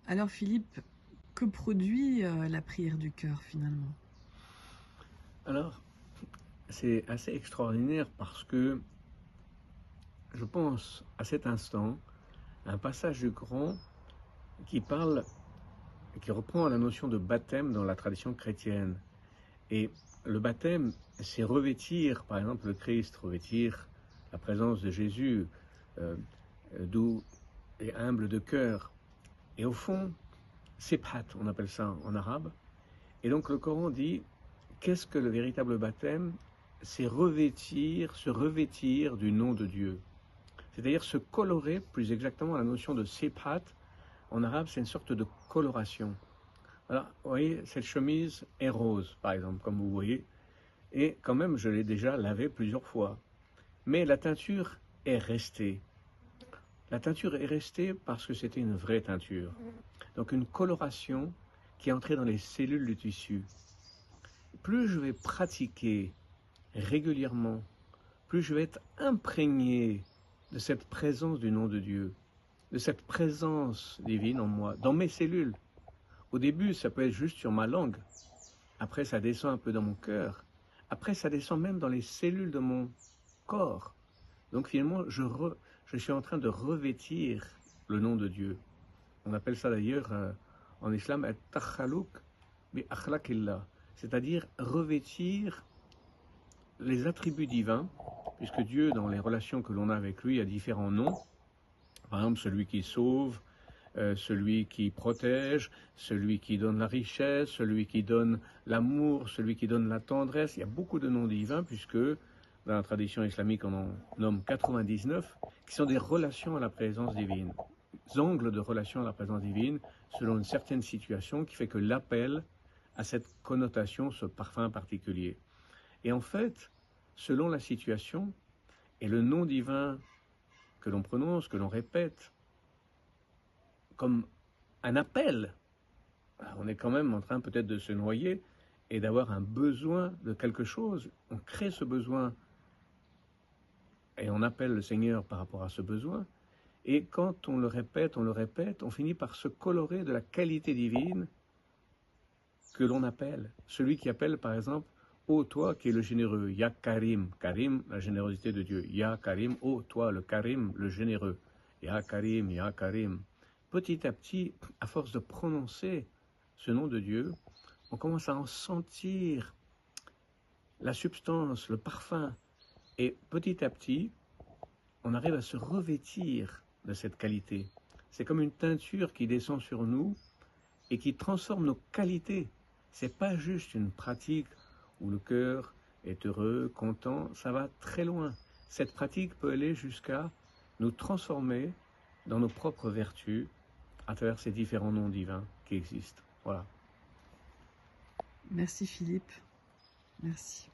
Alors Philippe, que produit la prière du cœur finalement? Alors, c'est assez extraordinaire parce que je pense à cet instant à un passage du Coran qui parle, qui reprend la notion de baptême dans la tradition chrétienne. Et le baptême, c'est revêtir, par exemple, le Christ, revêtir la présence de Jésus, euh, doux et humble de cœur. Et au fond, sibhat, on appelle ça en arabe. Et donc le Coran dit, qu'est-ce que le véritable baptême? C'est revêtir, se revêtir du nom de Dieu. C'est-à-dire se colorer, plus exactement la notion de sibhat, en arabe c'est une sorte de coloration. Alors, vous voyez, cette chemise est rose, par exemple, comme vous voyez, et quand même je l'ai déjà lavée plusieurs fois. Mais la teinture est restée. La teinture est restée parce que c'était une vraie teinture. Donc une coloration qui est entrée dans les cellules du tissu. Plus je vais pratiquer régulièrement, plus je vais être imprégné de cette présence du nom de Dieu, de cette présence divine en moi, dans mes cellules. Au début, ça peut être juste sur ma langue. Après, ça descend un peu dans mon cœur. Après, ça descend même dans les cellules de mon corps. Donc finalement, je suis en train de revêtir le nom de Dieu. On appelle ça d'ailleurs en islam at-takhaluk bi akhlaqillah, c'est-à-dire revêtir les attributs divins, puisque Dieu, dans les relations que l'on a avec lui, a différents noms. Par exemple, celui qui sauve, celui qui protège, celui qui donne la richesse, celui qui donne l'amour, celui qui donne la tendresse. Il y a beaucoup de noms divins, puisque dans la tradition islamique, on en nomme 99, qui sont des relations à la présence divine. Des angles de relation à la présence divine, selon une certaine situation, qui fait que l'appel a cette connotation, ce parfum particulier. Et en fait, selon la situation et le nom divin que l'on prononce, que l'on répète, comme un appel, on est quand même en train peut-être de se noyer et d'avoir un besoin de quelque chose. On crée ce besoin et on appelle le Seigneur par rapport à ce besoin. Et quand on le répète, on finit par se colorer de la qualité divine que l'on appelle. Celui qui appelle, par exemple, ô toi qui es le généreux, Ya Karim, Karim, la générosité de Dieu, Ya Karim, ô toi le Karim, le généreux, Ya Karim, Ya Karim. Petit à petit, à force de prononcer ce nom de Dieu, on commence à en sentir la substance, le parfum, et petit à petit, on arrive à se revêtir de cette qualité. C'est comme une teinture qui descend sur nous et qui transforme nos qualités. C'est pas juste une pratique où le cœur est heureux, content, ça va très loin. Cette pratique peut aller jusqu'à nous transformer dans nos propres vertus à travers ces différents noms divins qui existent. Voilà. Merci Philippe, merci.